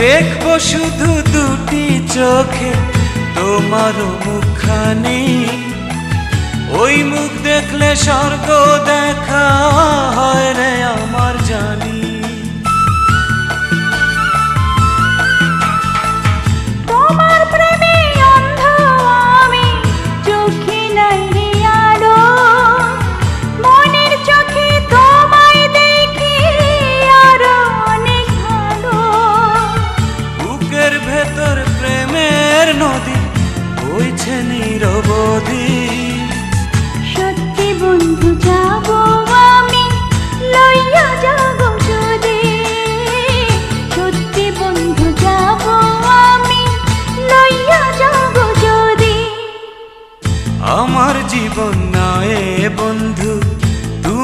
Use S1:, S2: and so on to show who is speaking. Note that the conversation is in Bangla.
S1: দেখবো শুধু দুটি চোখে তোমার মুখখানি, ওই মুখ দেখলে স্বর্গ দেখা